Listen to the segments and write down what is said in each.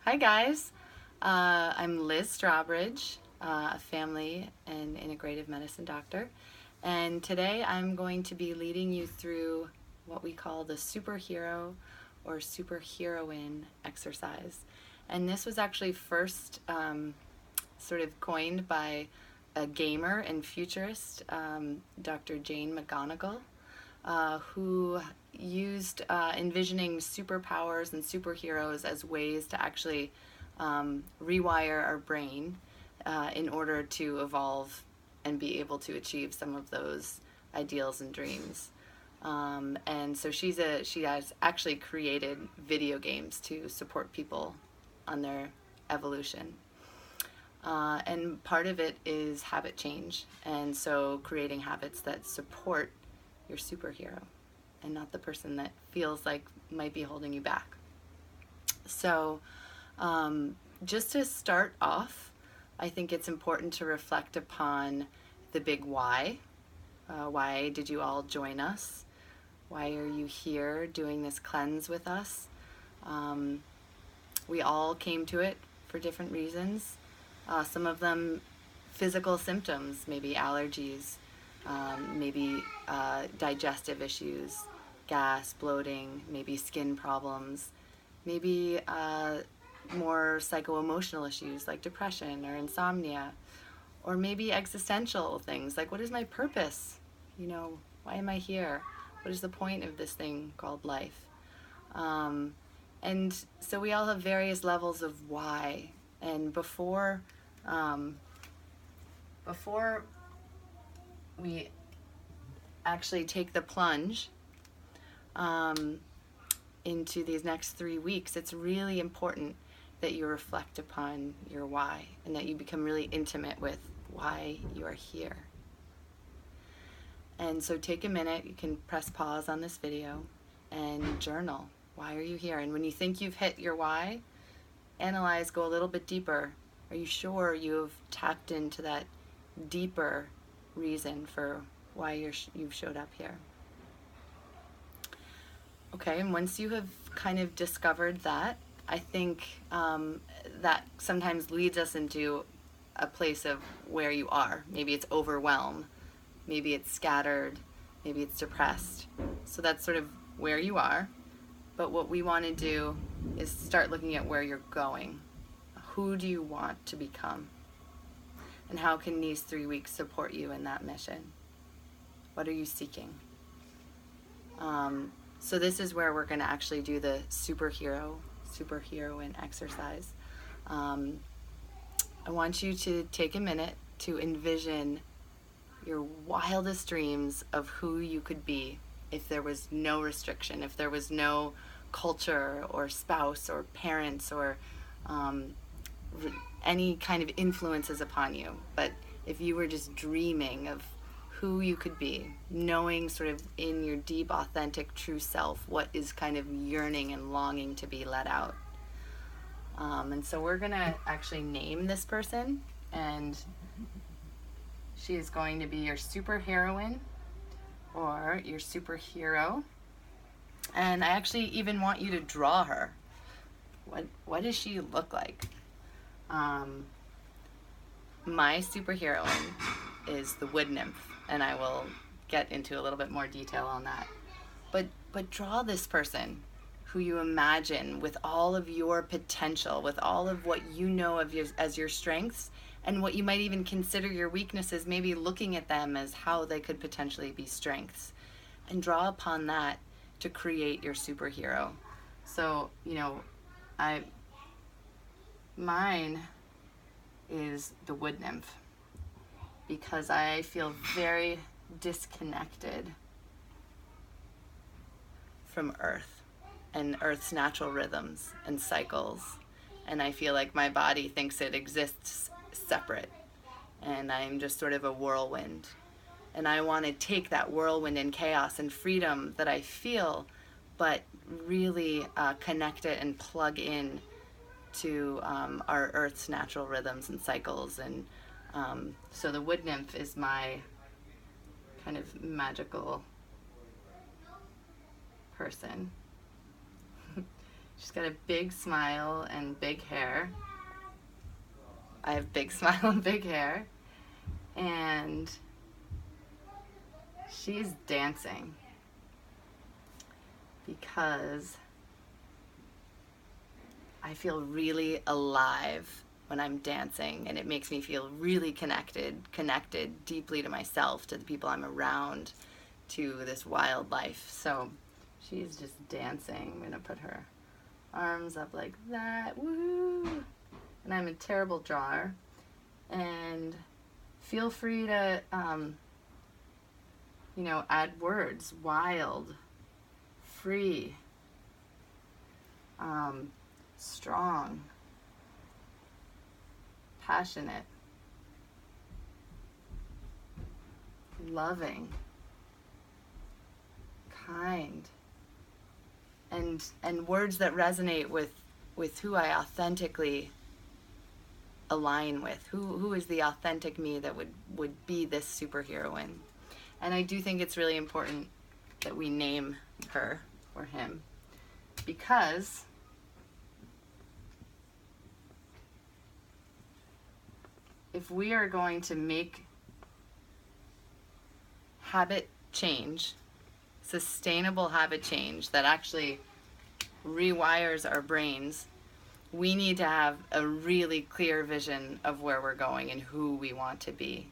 Hi guys, I'm Liz Strawbridge, a family and integrative medicine doctor, and today I'm going to be leading you through what we call the superhero or superheroine exercise. And this was actually first sort of coined by a gamer and futurist, Dr. Jane McGonigal, who used envisioning superpowers and superheroes as ways to actually rewire our brain in order to evolve and be able to achieve some of those ideals and dreams. And so she has actually created video games to support people on their evolution. And part of it is habit change, and so creating habits that support your superhero and not the person that feels like might be holding you back. So just to start off, I think it's important to reflect upon the big why. Why did you all join us? Why are you here doing this cleanse with us? We all came to it for different reasons. Some of them physical symptoms, maybe allergies, maybe digestive issues, gas, bloating, maybe skin problems, maybe more psycho-emotional issues like depression or insomnia, or maybe existential things like, what is my purpose? Why am I here? What is the point of this thing called life? And so we all have various levels of why. And before we actually take the plunge into these next 3 weeks, it's really important that you reflect upon your why and that you become really intimate with why you are here. And so take a minute, you can press pause on this video and journal. Why are you here? And when you think you've hit your why, analyze, go a little bit deeper. Are you sure you've tapped into that deeper reason for why you've showed up here? Okay, and once you have kind of discovered that, I think that sometimes leads us into a place of where you are. Maybe it's overwhelmed, maybe it's scattered, maybe it's depressed. So that's sort of where you are. But what we want to do is start looking at where you're going. Who do you want to become? And how can these 3 weeks support you in that mission? What are you seeking? So this is where we're going to actually do the superheroine exercise. I want you to take a minute to envision your wildest dreams of who you could be if there was no restriction, if there was no culture or spouse or parents or any kind of influences upon you. But if you were just dreaming of who you could be, knowing sort of in your deep, authentic, true self what is kind of yearning and longing to be let out. And so we're going to actually name this person, and she is going to be your superheroine or your superhero. And I actually even want you to draw her. What does she look like? My superheroine is the wood nymph, and I will get into a little bit more detail on that. But draw this person who you imagine with all of your potential, with all of what you know of as your strengths, and what you might even consider your weaknesses, maybe looking at them as how they could potentially be strengths, and draw upon that to create your superhero. So, mine is the wood nymph because I feel very disconnected from Earth and Earth's natural rhythms and cycles. And I feel like my body thinks it exists separate, and I'm just sort of a whirlwind. And I want to take that whirlwind and chaos and freedom that I feel, but really connect it and plug in to our Earth's natural rhythms and cycles. And so the wood nymph is my kind of magical person. She's got a big smile and big hair. I have big smile and big hair. And she's dancing because I feel really alive when I'm dancing, and it makes me feel really connected deeply to myself, to the people I'm around, to this wildlife. So she's just dancing. I'm gonna put her arms up like that. Woo! And I'm a terrible drawer. And feel free to, add words. Wild, free, strong, passionate, loving, kind, and words that resonate with who I authentically align with. Who is the authentic me that would be this superheroine. And I do think it's really important that we name her or him, because if we are going to make habit change, sustainable habit change that actually rewires our brains, we need to have a really clear vision of where we're going and who we want to be.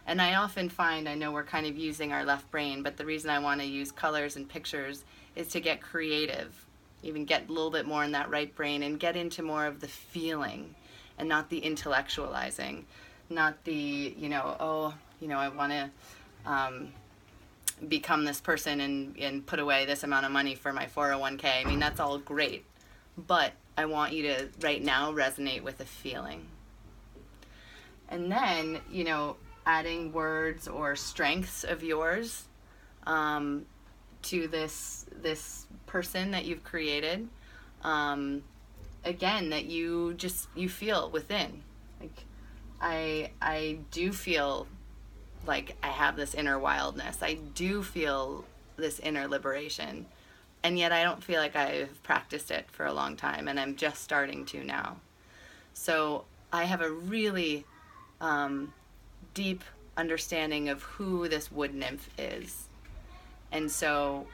And I often find, I know we're kind of using our left brain, but the reason I want to use colors and pictures is to get creative, even get a little bit more in that right brain and get into more of the feeling and not the intellectualizing, not the, I want to become this person and put away this amount of money for my 401k. I mean, that's all great, but I want you to right now resonate with a feeling. And then, adding words or strengths of yours to this person that you've created. Again, that you feel within. Like, I do feel like I have this inner wildness. I do feel this inner liberation. And yet I don't feel like I've practiced it for a long time, and I'm just starting to now. So I have a really deep understanding of who this wood nymph is. And so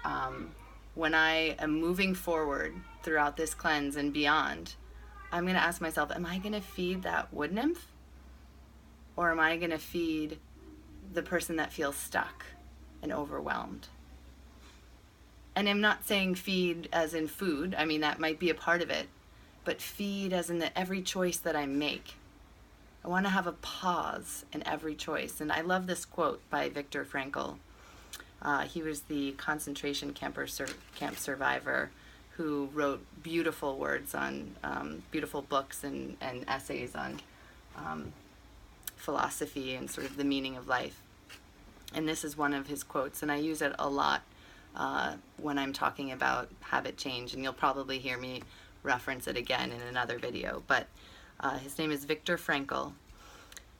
when I am moving forward throughout this cleanse and beyond, I'm going to ask myself, am I going to feed that wood nymph? Or am I going to feed the person that feels stuck and overwhelmed? And I'm not saying feed as in food. I mean, that might be a part of it. But feed as in that every choice that I make, I want to have a pause in every choice. And I love this quote by Viktor Frankl. He was the concentration camp survivor who wrote beautiful words on beautiful books and essays on philosophy and sort of the meaning of life. And this is one of his quotes, and I use it a lot when I'm talking about habit change, and you'll probably hear me reference it again in another video. But his name is Viktor Frankl,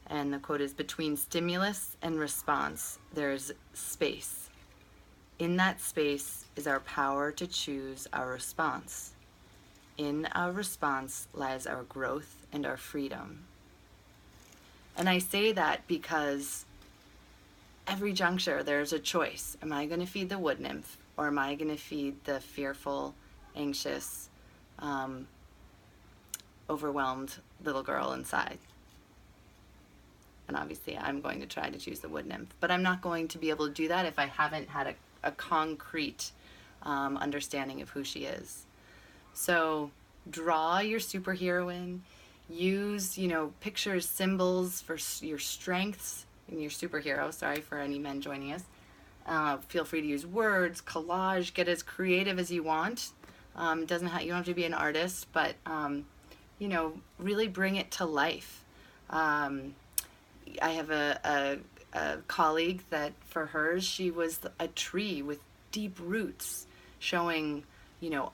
and the quote is, "Between stimulus and response, there's space. In that space is our power to choose our response. In our response lies our growth and our freedom." And I say that because every juncture there's a choice. Am I going to feed the wood nymph, or am I going to feed the fearful, anxious, overwhelmed little girl inside? And obviously I'm going to try to choose the wood nymph, but I'm not going to be able to do that if I haven't had a concrete understanding of who she is. So draw your superheroine, use, pictures, symbols for your strengths and your superhero. Sorry for any men joining us. Feel free to use words, collage, get as creative as you want. You don't have to be an artist, but really bring it to life. I have a colleague that for hers, she was a tree with deep roots, showing,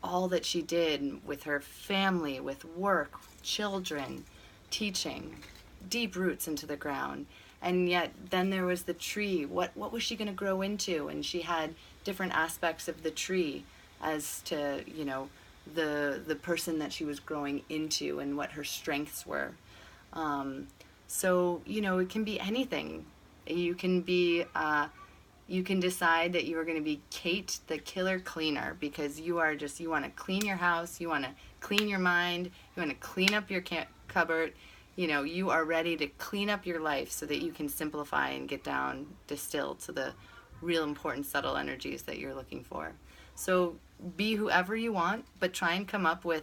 all that she did with her family, with work, children, teaching, deep roots into the ground. And yet then there was the tree. What was she going to grow into? And she had different aspects of the tree as to, the person that she was growing into and what her strengths were. So, you know, it can be anything. You can be, you can decide that you are going to be Kate the killer cleaner, because you are just, you want to clean your house, you want to clean your mind, you want to clean up your cupboard. You know, you are ready to clean up your life so that you can simplify and get down, distill to the real important subtle energies that you're looking for. So be whoever you want, but try and come up with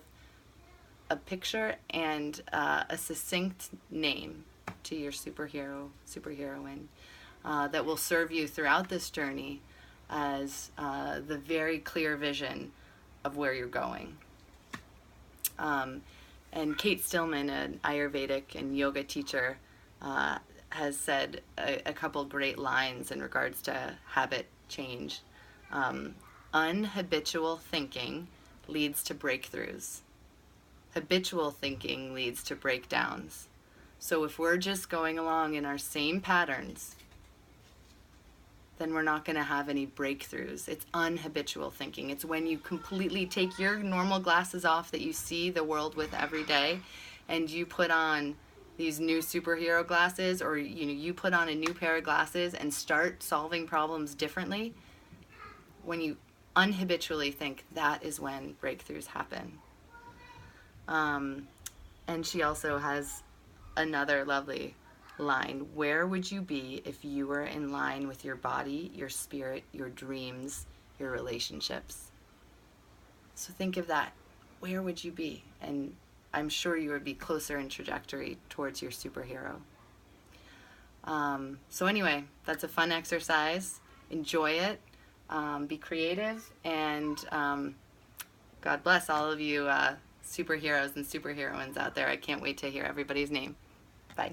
a picture and a succinct name to your superheroine that will serve you throughout this journey as the very clear vision of where you're going. And Kate Stillman, an Ayurvedic and yoga teacher, has said a couple great lines in regards to habit change. Unhabitual thinking leads to breakthroughs. Habitual thinking leads to breakdowns. So if we're just going along in our same patterns, then we're not going to have any breakthroughs. It's unhabitual thinking. It's when you completely take your normal glasses off that you see the world with every day, and you put on these new superhero glasses, or you put on a new pair of glasses and start solving problems differently. When you unhabitually think, that is when breakthroughs happen. And she also has another lovely line: where would you be if you were in line with your body, your spirit, your dreams, your relationships? So think of that. Where would you be? And I'm sure you would be closer in trajectory towards your superhero. So anyway, that's a fun exercise. Enjoy it. Be creative. And God bless all of you superheroes and superheroines out there. I can't wait to hear everybody's name. Bye.